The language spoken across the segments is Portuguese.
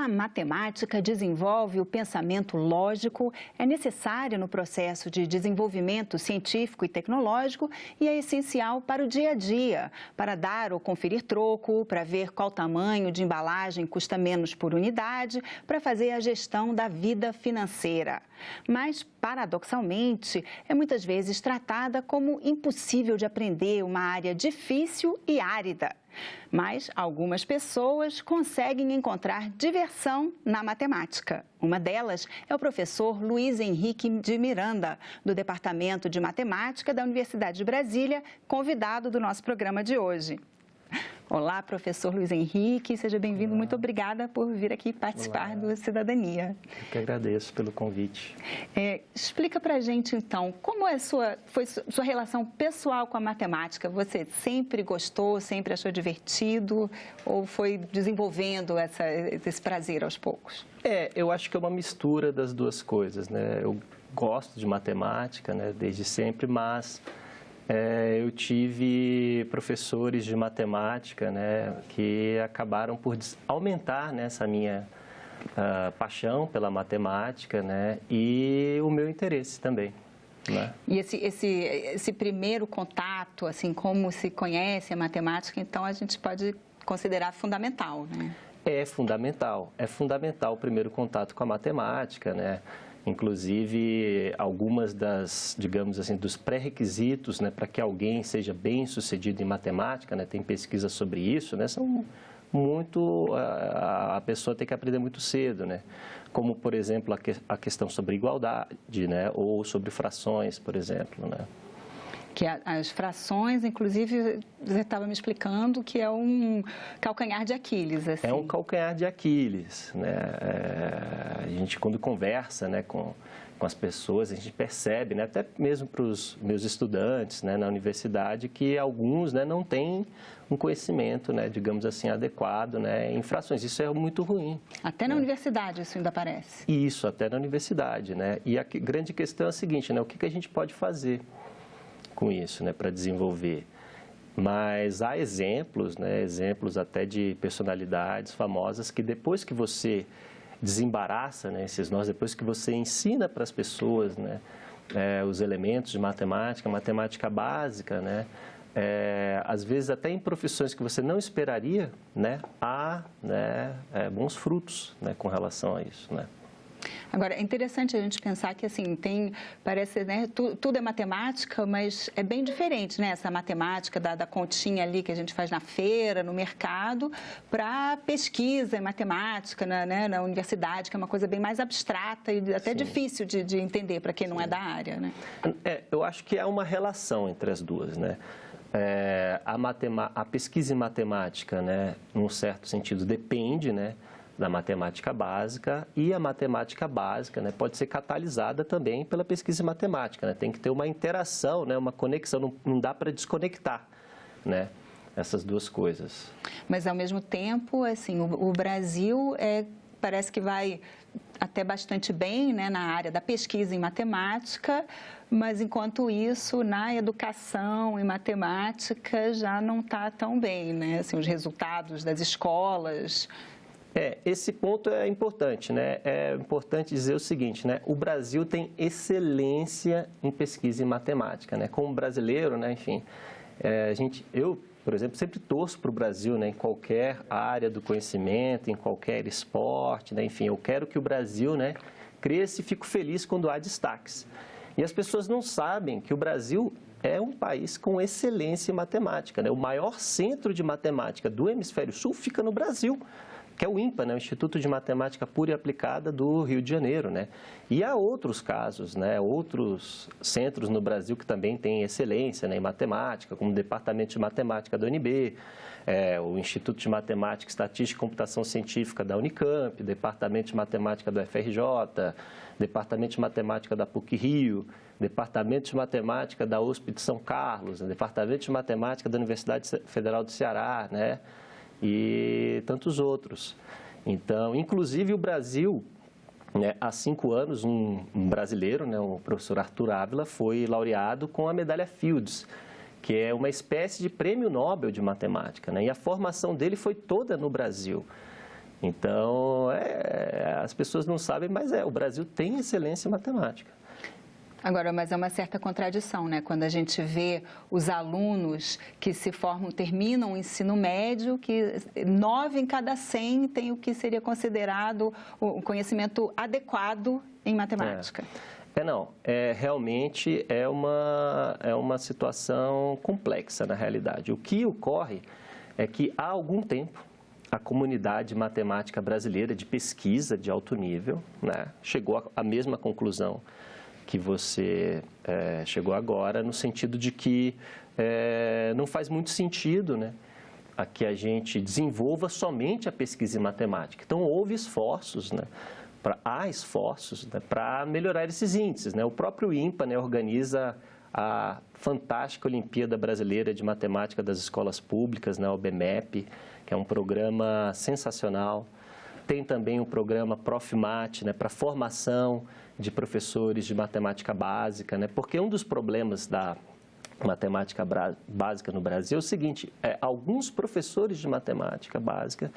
A matemática desenvolve o pensamento lógico, é necessária no processo de desenvolvimento científico e tecnológico e é essencial para o dia a dia, para dar ou conferir troco, para ver qual tamanho de embalagem custa menos por unidade, para fazer a gestão da vida financeira. Mas, paradoxalmente, é muitas vezes tratada como impossível de aprender, uma área difícil e árida. Mas algumas pessoas conseguem encontrar diversão na matemática. Uma delas é o professor Luiz Henrique de Miranda, do Departamento de Matemática da Universidade de Brasília, convidado do nosso programa de hoje. Olá, professor Luiz Henrique, seja bem-vindo. Muito obrigada por vir aqui participar do Cidadania. Eu que agradeço pelo convite. Explica pra gente, então, como foi sua relação pessoal com a matemática? Você sempre gostou, sempre achou divertido ou foi desenvolvendo esse prazer aos poucos? Eu acho que é uma mistura das duas coisas, né? Eu gosto de matemática, né, desde sempre, mas eu tive professores de matemática, né, que acabaram por aumentar, né, essa minha paixão pela matemática, né, e o meu interesse também, né? E esse primeiro contato, assim, como se conhece a matemática, então a gente pode considerar fundamental, né? É fundamental o primeiro contato com a matemática, né? Inclusive, algumas digamos assim, dos pré-requisitos, né, para que alguém seja bem-sucedido em matemática, né, tem pesquisa sobre isso, né, são muito, a pessoa tem que aprender muito cedo, né, como, por exemplo, a questão sobre igualdade, né, ou sobre frações, por exemplo, né. Que as frações, inclusive, você estava me explicando que é um calcanhar de Aquiles. Assim. É um calcanhar de Aquiles, né? A gente, quando conversa, né, com as pessoas, a gente percebe, né, até mesmo para os meus estudantes, né, na universidade, que alguns, né, não têm um conhecimento, né, digamos assim, adequado, né, em frações. Isso é muito ruim. Até na universidade isso ainda aparece. Isso, até na universidade, né? E a grande questão é a seguinte, né, o que a gente pode fazer com isso, né, para desenvolver. Mas há exemplos, né, exemplos até de personalidades famosas que depois que você desembaraça, né, esses nós, depois que você ensina para as pessoas, né, os elementos de matemática, matemática básica, né, às vezes até em profissões que você não esperaria, né, há, né, bons frutos, né, com relação a isso, né. Agora, é interessante a gente pensar que, assim, parece, né, tudo é matemática, mas é bem diferente, né, essa matemática da continha ali que a gente faz na feira, no mercado, para pesquisa em matemática na universidade, que é uma coisa bem mais abstrata e até difícil de entender para quem não é da área, né? Eu acho que há uma relação entre as duas, né? A pesquisa em matemática, né, num certo sentido, depende, né, da matemática básica, e a matemática básica, né, pode ser catalisada também pela pesquisa em matemática, né? Tem que ter uma interação, né, uma conexão, não dá para desconectar, né, essas duas coisas. Mas, ao mesmo tempo, assim, o Brasil parece que vai até bastante bem, né, na área da pesquisa em matemática, mas, enquanto isso, na educação em matemática já não está tão bem, né? Assim, os resultados das escolas. Esse ponto é importante, né? É importante dizer o seguinte, né? O Brasil tem excelência em pesquisa em matemática, né? Como brasileiro, né? Enfim, eu, por exemplo, sempre torço para o Brasil, né? Em qualquer área do conhecimento, em qualquer esporte, né? Enfim, eu quero que o Brasil, né, cresça e fico feliz quando há destaques. E as pessoas não sabem que o Brasil é um país com excelência em matemática, né? O maior centro de matemática do Hemisfério Sul fica no Brasil, que é o INPA, né, o Instituto de Matemática Pura e Aplicada do Rio de Janeiro, né? E há outros casos, né, outros centros no Brasil que também têm excelência, né, em matemática, como o Departamento de Matemática da UNB, o Instituto de Matemática, Estatística e Computação Científica da Unicamp, Departamento de Matemática do FRJ, Departamento de Matemática da PUC-Rio, Departamento de Matemática da USP de São Carlos, Departamento de Matemática da Universidade Federal do Ceará, né? E tantos outros. Então, inclusive o Brasil, né, há 5 anos, um brasileiro, né, o professor Arthur Ávila, foi laureado com a medalha Fields, que é uma espécie de prêmio Nobel de matemática, né, e a formação dele foi toda no Brasil. Então, as pessoas não sabem, mas o Brasil tem excelência em matemática. Agora, mas é uma certa contradição, né? Quando a gente vê os alunos que se formam, terminam o ensino médio, que 9 em cada 100 tem o que seria considerado o conhecimento adequado em matemática. Realmente é uma situação complexa, na realidade. O que ocorre é que há algum tempo a comunidade matemática brasileira de pesquisa de alto nível, né, chegou à mesma conclusão que você chegou agora, no sentido de que não faz muito sentido, né, que a gente desenvolva somente a pesquisa em matemática. Então, houve esforços, né, há esforços, né, para melhorar esses índices, né? O próprio INPA, né, organiza a fantástica Olimpíada Brasileira de Matemática das Escolas Públicas, né, o BMEP, que é um programa sensacional. Tem também o programa ProfMat, né, para formação de professores de matemática básica, né, porque um dos problemas da matemática básica no Brasil é o seguinte, alguns professores de matemática básica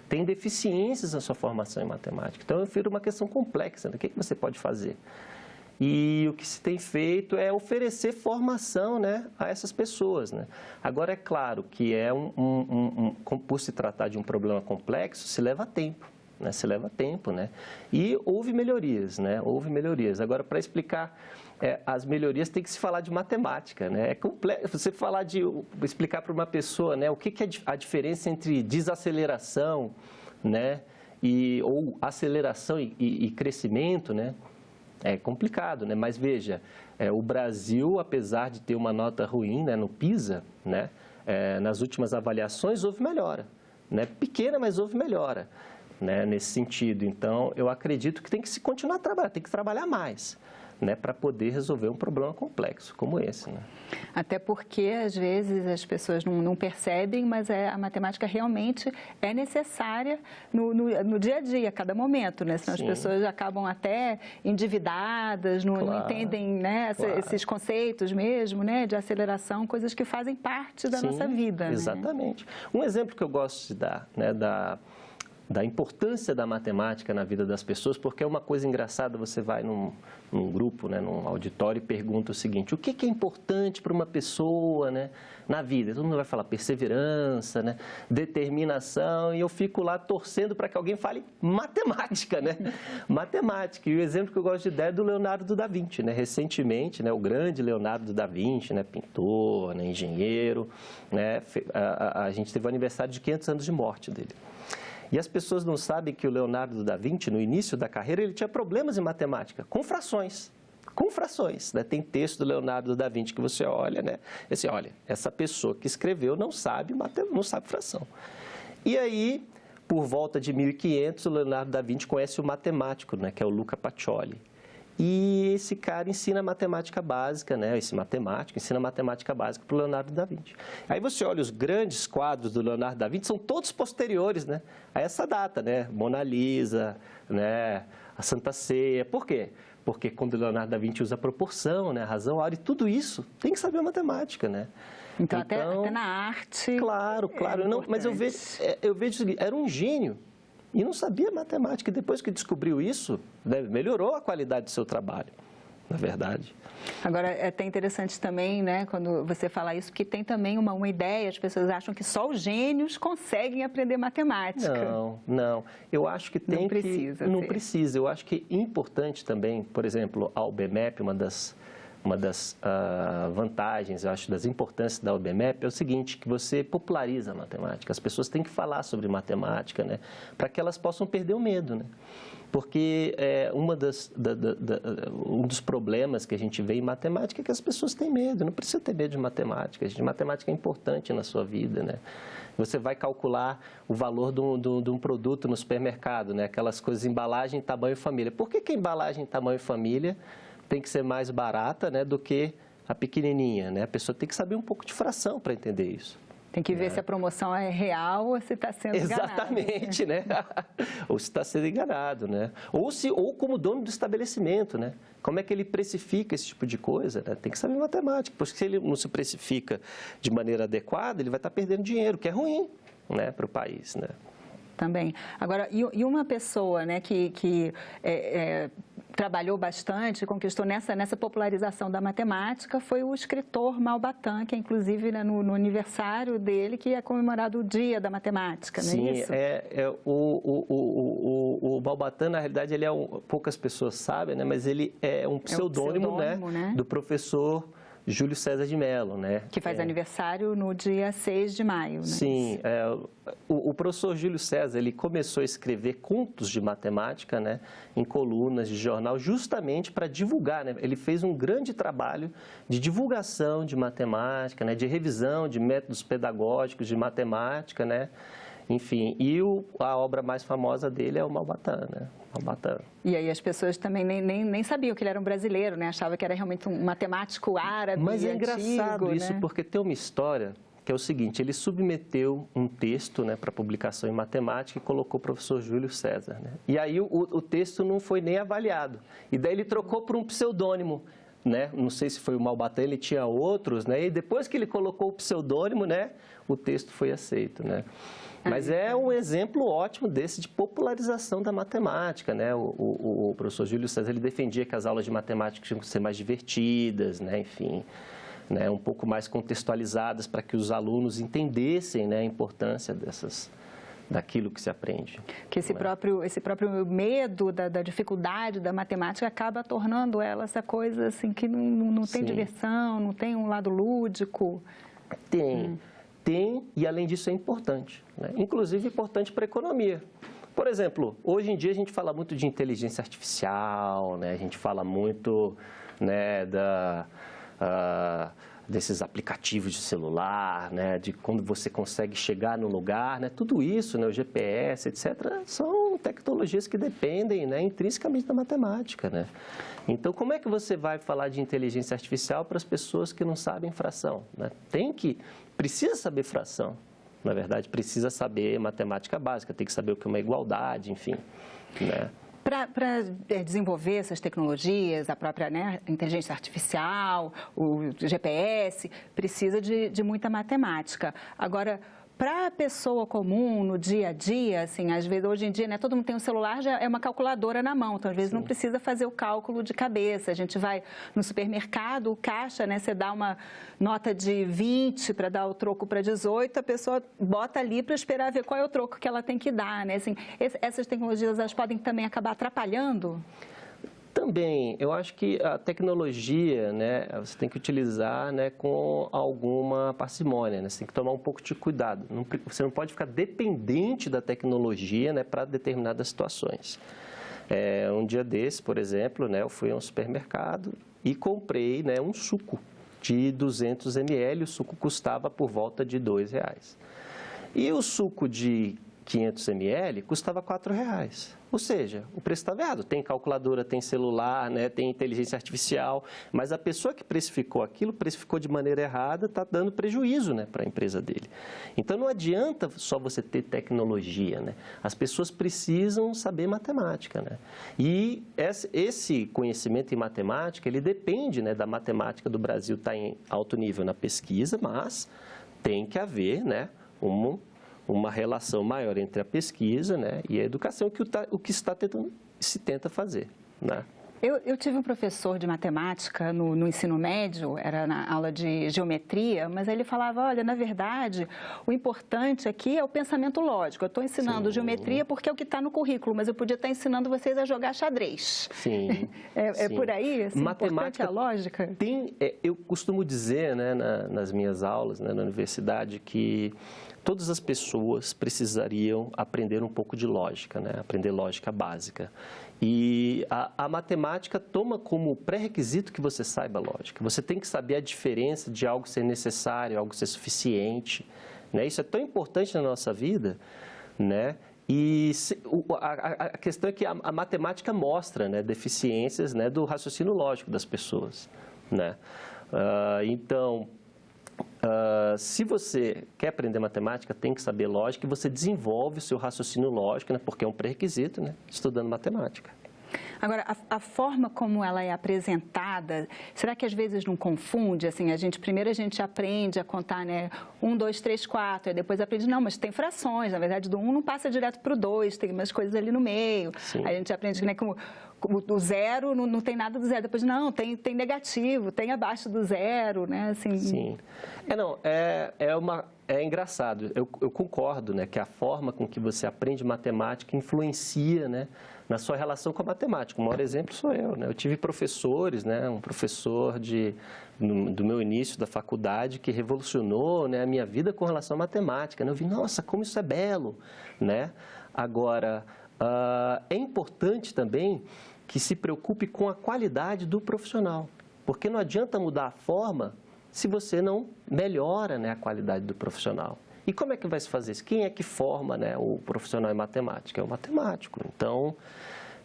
têm deficiências na sua formação em matemática. Então, eu refiro uma questão complexa, né? O que você pode fazer? E o que se tem feito é oferecer formação, né, a essas pessoas, né? Agora, é claro que por se tratar de um problema complexo, se leva tempo. Né, se leva tempo, né? E houve melhorias, né? Houve melhorias. Agora, para explicar as melhorias, tem que se falar de matemática, né? É complexo você explicar para uma pessoa, né, o que é a diferença entre desaceleração, né, ou aceleração e crescimento, né? É complicado, né? Mas veja, o Brasil, apesar de ter uma nota ruim, né, no PISA, né, nas últimas avaliações houve melhora, né? Pequena, mas houve melhora. Né, nesse sentido. Então, eu acredito que tem que se continuar trabalhando, tem que trabalhar mais, né, para poder resolver um problema complexo como esse. Né? Até porque, às vezes, as pessoas não percebem, mas a matemática realmente é necessária no dia a dia, a cada momento, né? Senão Sim. As pessoas acabam até endividadas, não entendem, né, esses conceitos mesmo, né, de aceleração, coisas que fazem parte da nossa vida. Exatamente. Né? Um exemplo que eu gosto de dar, né, da importância da matemática na vida das pessoas, porque é uma coisa engraçada, você vai num grupo, né, num auditório e pergunta o seguinte, o que é importante para uma pessoa, né, na vida? Todo mundo vai falar perseverança, né, determinação, e eu fico lá torcendo para que alguém fale matemática, né? Matemática. E o exemplo que eu gosto de dar é do Leonardo da Vinci, né? Recentemente, né, o grande Leonardo da Vinci, né, pintor, né, engenheiro, né, a gente teve o aniversário de 500 anos de morte dele. E as pessoas não sabem que o Leonardo da Vinci, no início da carreira, ele tinha problemas em matemática, com frações. Com frações, né? Tem texto do Leonardo da Vinci que você olha, né? Assim, olha, essa pessoa que escreveu não sabe fração. E aí, por volta de 1500, o Leonardo da Vinci conhece o matemático, né? Que é o Luca Pacioli. E esse cara ensina matemática básica, né? Esse matemático ensina matemática básica para o Leonardo da Vinci. Aí você olha os grandes quadros do Leonardo da Vinci, são todos posteriores, né, a essa data, né? Mona Lisa, né? A Santa Ceia. Por quê? Porque quando o Leonardo da Vinci usa a proporção, né? A razão, a hora e tudo isso, tem que saber matemática, né? Então até na arte. Claro. Mas eu vejo o seguinte, era um gênio. E não sabia matemática. E depois que descobriu isso, né, melhorou a qualidade do seu trabalho, na verdade. Agora, é até interessante também, né, quando você fala isso, que tem também uma ideia, as pessoas acham que só os gênios conseguem aprender matemática. Não. Eu acho que tem Não precisa. Eu acho que é importante também, por exemplo, a UBMEP, uma das vantagens, eu acho, das importâncias da UBMEP é o seguinte, que você populariza a matemática. As pessoas têm que falar sobre matemática, né, para que elas possam perder o medo, né? Porque um dos problemas que a gente vê em matemática é que as pessoas têm medo. Não precisa ter medo de matemática. Matemática é importante na sua vida, né? Você vai calcular o valor de um produto no supermercado, né? Aquelas coisas, embalagem, tamanho e família. Por que a embalagem, tamanho e família tem que ser mais barata, né, do que a pequenininha, né? A pessoa tem que saber um pouco de fração para entender isso. Tem que ver se a promoção é real ou se está sendo enganado. Exatamente, né? Ou se está sendo enganado, né? Ou como dono do estabelecimento, né? Como é que ele precifica esse tipo de coisa, né? Tem que saber matemática, porque se ele não se precifica de maneira adequada, ele vai estar perdendo dinheiro, que é ruim, né, para o país, né? Também. Agora, e uma pessoa, né, que trabalhou bastante, conquistou nessa popularização da matemática, foi o escritor Malbatã, que é inclusive, né, no aniversário dele, que é comemorado o Dia da Matemática, não é isso? Sim, o Malbatã, na realidade, ele poucas pessoas sabem, né, mas ele é um pseudônimo, né, do professor Júlio César de Mello, né? Que faz aniversário no dia 6 de maio, né? Sim, o professor Júlio César, ele começou a escrever contos de matemática, né, em colunas de jornal, justamente para divulgar, né? Ele fez um grande trabalho de divulgação de matemática, né, de revisão de métodos pedagógicos de matemática, né? Enfim, e a obra mais famosa dele é o Malbatã, né? Malbatã. E aí as pessoas também nem sabiam que ele era um brasileiro, né? Achavam que era realmente um matemático árabe. Mas é antigo, engraçado isso, né? porque tem uma história que é o seguinte: ele submeteu um texto, né, para publicação em matemática e colocou o professor Júlio César, né? E aí o texto não foi nem avaliado. E daí ele trocou por um pseudônimo, né? Não sei se foi o Malbatã, ele tinha outros, né? E depois que ele colocou o pseudônimo, né, o texto foi aceito, né? Mas é um exemplo ótimo desse de popularização da matemática, né? O professor Júlio César, ele defendia que as aulas de matemática tinham que ser mais divertidas, né? Enfim, né? Um pouco mais contextualizadas para que os alunos entendessem, né, a importância daquilo que se aprende. Que esse próprio medo da dificuldade da matemática acaba tornando ela essa coisa assim que não tem diversão, não tem um lado lúdico. Tem, e além disso é importante, né? Inclusive importante para a economia. Por exemplo, hoje em dia a gente fala muito de inteligência artificial, né? A gente fala muito, né, desses aplicativos de celular, né, de quando você consegue chegar no lugar, né, tudo isso, né, o GPS, etc., são tecnologias que dependem, né, intrinsecamente da matemática, né? Então, como é que você vai falar de inteligência artificial para as pessoas que não sabem fração, né? Precisa saber fração, na verdade, precisa saber matemática básica, tem que saber o que é uma igualdade, enfim, né? Para desenvolver essas tecnologias, a própria, né, inteligência artificial, o GPS, precisa de muita matemática. Agora, para a pessoa comum, no dia a dia, assim, às vezes, hoje em dia, né, todo mundo tem um celular, já é uma calculadora na mão, então às vezes não precisa fazer o cálculo de cabeça. A gente vai no supermercado, o caixa, né, você dá uma nota de 20 para dar o troco para 18, a pessoa bota ali para esperar ver qual é o troco que ela tem que dar, né? Assim, essas tecnologias, elas podem também acabar atrapalhando? Também, eu acho que a tecnologia, né, você tem que utilizar, né, com alguma parcimônia, né? Você tem que tomar um pouco de cuidado. Você não pode ficar dependente da tecnologia, né, para determinadas situações. Um dia desse, por exemplo, né, eu fui a um supermercado e comprei, né, um suco de 200 ml, o suco custava por volta de R$2. E o suco de 500 ml custava R$4. Ou seja, o preço estava errado. Tem calculadora, tem celular, né, tem inteligência artificial, mas a pessoa que precificou aquilo, precificou de maneira errada, está dando prejuízo, né, para a empresa dele. Então, não adianta só você ter tecnologia, né? As pessoas precisam saber matemática, né? E esse conhecimento em matemática, ele depende, né, da matemática do Brasil estar em alto nível na pesquisa, mas tem que haver, né, uma relação maior entre a pesquisa, né, e a educação, o que se tenta fazer, né? Eu tive um professor de matemática no ensino médio, era na aula de geometria, mas ele falava, olha, na verdade, o importante aqui é o pensamento lógico. Eu estou ensinando geometria porque é o que está no currículo, mas eu podia estar ensinando vocês a jogar xadrez. Sim. Sim. Por aí, assim, matemática, importante a lógica? Eu costumo dizer, né, nas minhas aulas, né, na universidade, que todas as pessoas precisariam aprender um pouco de lógica, né? Aprender lógica básica. E a matemática toma como pré-requisito que você saiba lógica. Você tem que saber a diferença de algo ser necessário, algo ser suficiente, né? Isso é tão importante na nossa vida, né? E a questão é que a matemática mostra, né, deficiências, né, do raciocínio lógico das pessoas, né? Então, se você quer aprender matemática, tem que saber lógica e você desenvolve o seu raciocínio lógico, né, porque é um pré-requisito, né, estudando matemática. Agora, a forma como ela é apresentada, será que às vezes não confunde? Assim, primeiro a gente aprende a contar, né? 1, 2, 3, 4, aí depois aprende, não, mas tem frações, na verdade do 1 não passa direto para o 2, tem umas coisas ali no meio. Sim. Aí a gente aprende, né, como o 0 não tem nada do 0, depois não, tem negativo, tem abaixo do 0, né? Assim... Sim. É engraçado, eu concordo, né, que a forma com que você aprende matemática influencia, né, na sua relação com a matemática. O maior exemplo sou eu, né? Eu tive professores, né, um professor do meu início da faculdade que revolucionou, né, a minha vida com relação à matemática, né? Eu vi, nossa, como isso é belo, né? Agora, é importante também que se preocupe com a qualidade do profissional, porque não adianta mudar a forma se você não melhora, né, a qualidade do profissional. E como é que vai se fazer isso? Quem é que forma, né, o profissional em matemática? É o matemático. Então,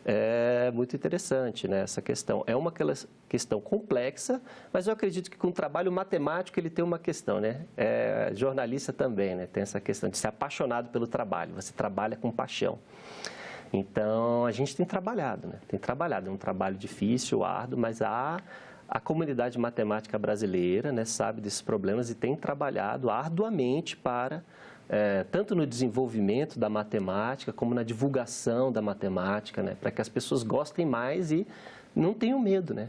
é muito interessante, né, essa questão. É uma questão complexa, mas eu acredito que com o trabalho matemático ele tem uma questão, né? Jornalista também, né, tem essa questão de ser apaixonado pelo trabalho. Você trabalha com paixão. Então, a gente tem trabalhado, né? É um trabalho difícil, árduo, mas a comunidade matemática brasileira, né, sabe desses problemas e tem trabalhado arduamente para, tanto no desenvolvimento da matemática, como na divulgação da matemática, né, para que as pessoas gostem mais e não tenham medo, né,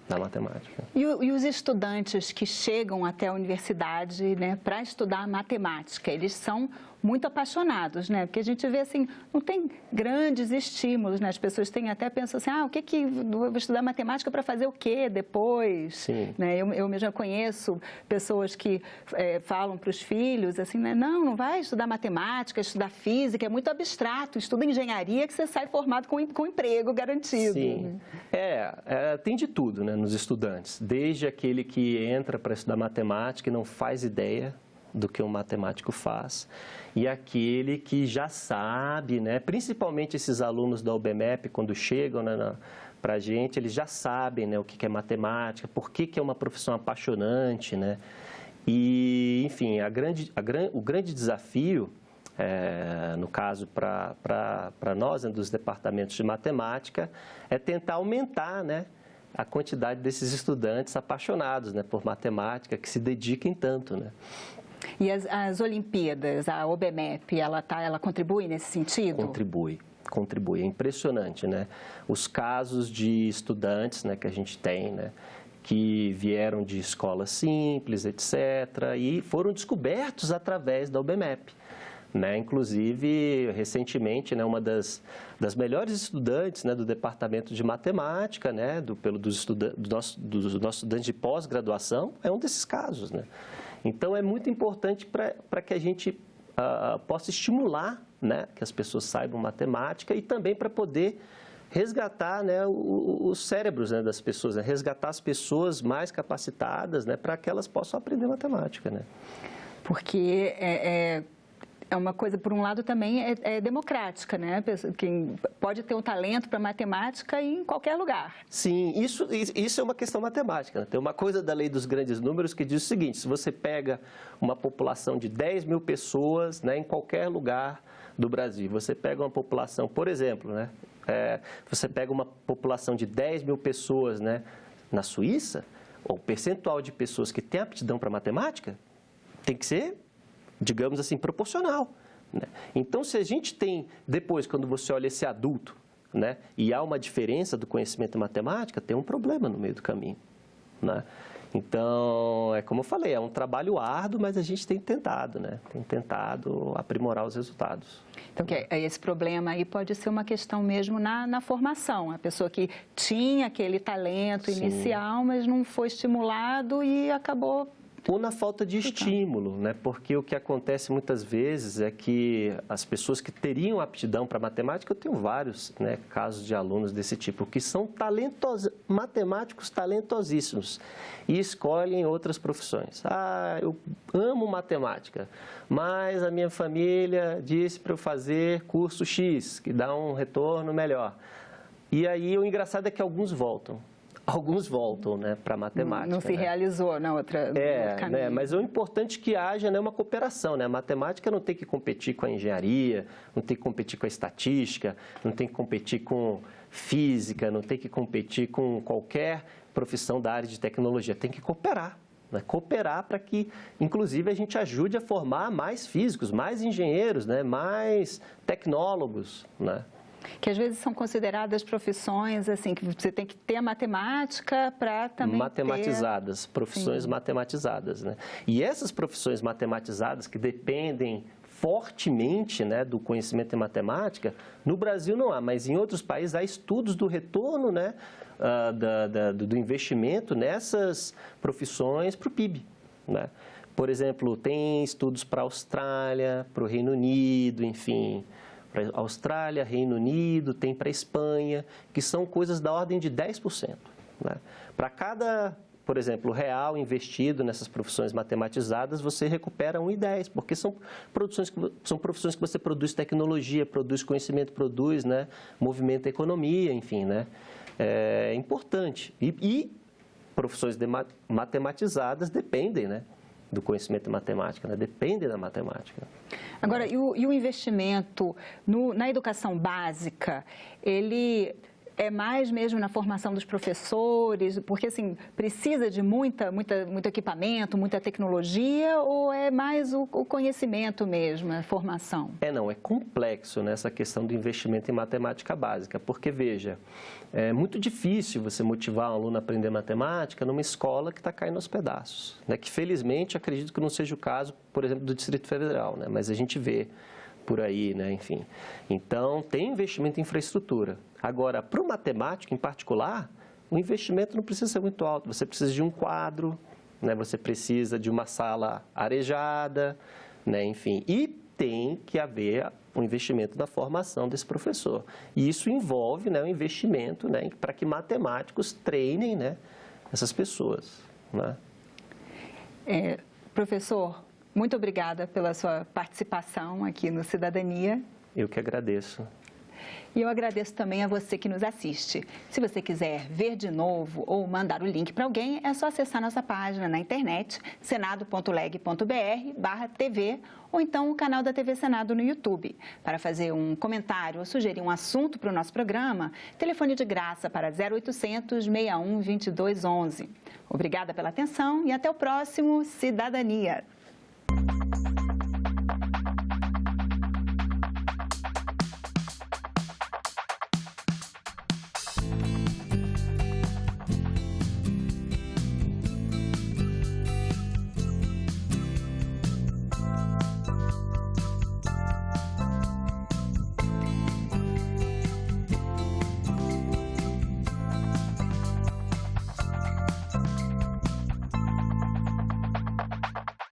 da matemática. E os estudantes que chegam até a universidade, né, para estudar matemática, eles são muito apaixonados, né? Porque a gente vê assim, não tem grandes estímulos, né? As pessoas pensam assim, eu vou estudar matemática para fazer o quê depois? Sim. Né? Eu mesma conheço pessoas que falam para os filhos assim, né? Não vai estudar matemática, estudar física, é muito abstrato, estuda engenharia que você sai formado com emprego garantido. Sim, tem de tudo, né, nos estudantes, desde aquele que entra para estudar matemática e não faz ideia do que um matemático faz, e aquele que já sabe, né, principalmente esses alunos da UBMEP, quando chegam, né, para a gente, eles já sabem, né, o que é matemática, por que é uma profissão apaixonante, né, e, enfim, o grande desafio, no caso para nós, né, dos departamentos de matemática, é tentar aumentar, né, a quantidade desses estudantes apaixonados, né, por matemática, que se dediquem tanto, né. E as Olimpíadas, a OBMEP, ela contribui nesse sentido? Contribui. É impressionante, né? Os casos de estudantes, né, que a gente tem, né, que vieram de escolas simples, etc., e foram descobertos através da OBMEP. Né? Inclusive, recentemente, né, uma das melhores estudantes, né, do departamento de matemática, né, dos nossos estudantes de pós-graduação, é um desses casos, né? Então, é muito importante para que a gente possa estimular, né, que as pessoas saibam matemática e também para poder resgatar, né, os cérebros, né, das pessoas, né, resgatar as pessoas mais capacitadas, né, para que elas possam aprender matemática. Né? Porque é uma coisa, por um lado, também é democrática, né? Quem pode ter um talento para matemática em qualquer lugar. Sim, isso é uma questão matemática. Né? Tem uma coisa da lei dos grandes números que diz o seguinte: se você pega uma população de 10 mil pessoas, né, em qualquer lugar do Brasil, você pega uma população, por exemplo, né, você pega uma população de 10 mil pessoas, né, na Suíça, o percentual de pessoas que têm aptidão para matemática tem que ser, digamos assim, proporcional. Né? Então, se a gente tem, depois, quando você olha esse adulto, né, e há uma diferença do conhecimento em matemática, tem um problema no meio do caminho. Né? Então, como eu falei, é um trabalho árduo, mas a gente tem tentado, né? Tem tentado aprimorar os resultados. Então, esse problema aí pode ser uma questão mesmo na formação. A pessoa que tinha aquele talento inicial, mas não foi estimulado e acabou... Ou na falta de estímulo, né? Porque o que acontece muitas vezes é que as pessoas que teriam aptidão para matemática, eu tenho vários, né, casos de alunos desse tipo, que são matemáticos talentosíssimos e escolhem outras profissões. Eu amo matemática, mas a minha família disse para eu fazer curso X, que dá um retorno melhor. E aí o engraçado é que alguns voltam. alguns voltam, né, para a matemática. Não se realizou na outra caminho. Né, mas o importante é que haja, né, uma cooperação. Né? A matemática não tem que competir com a engenharia, não tem que competir com a estatística, não tem que competir com física, não tem que competir com qualquer profissão da área de tecnologia. Tem que cooperar. Né? Cooperar para que, inclusive, a gente ajude a formar mais físicos, mais engenheiros, né? Mais tecnólogos, né? Que às vezes são consideradas profissões, assim, que você tem que ter a matemática para também matematizadas, profissões matematizadas, né? E essas profissões matematizadas que dependem fortemente, né, do conhecimento em matemática, no Brasil não há, mas em outros países há estudos do retorno, né, do investimento nessas profissões para o PIB, né? Por exemplo, tem estudos para a Austrália, para o Reino Unido, enfim, para a Austrália, Reino Unido, tem para a Espanha, que são coisas da ordem de 10%. Né? Para cada, por exemplo, real investido nessas profissões matematizadas, você recupera 1,10, porque são profissões que você produz tecnologia, produz conhecimento, produz, né, movimento, economia, enfim, né? É importante. E profissões matematizadas dependem, né, do conhecimento de matemática, né? Dependem da matemática. Agora, e o investimento na educação básica, ele é mais mesmo na formação dos professores, porque assim, precisa de muito equipamento, muita tecnologia, ou é mais o conhecimento mesmo, a formação? Não, é complexo nessa questão do investimento em matemática básica, porque veja, é muito difícil você motivar um aluno a aprender matemática numa escola que está caindo aos pedaços, né? Que felizmente acredito que não seja o caso, por exemplo, do Distrito Federal, né? Mas a gente vê por aí, né? Enfim. Então, tem investimento em infraestrutura. Agora, para o matemático em particular, o investimento não precisa ser muito alto. Você precisa de um quadro, né? Você precisa de uma sala arejada, né? Enfim. E tem que haver um investimento na formação desse professor. E isso envolve, né, um investimento, né, para que matemáticos treinem, né, essas pessoas. Né? Professor, muito obrigada pela sua participação aqui no Cidadania. Eu que agradeço. E eu agradeço também a você que nos assiste. Se você quiser ver de novo ou mandar o link para alguém, é só acessar nossa página na internet, senado.leg.br/TV, ou então o canal da TV Senado no YouTube. Para fazer um comentário ou sugerir um assunto para o nosso programa, telefone de graça para 0800 61 22 11. Obrigada pela atenção e até o próximo Cidadania.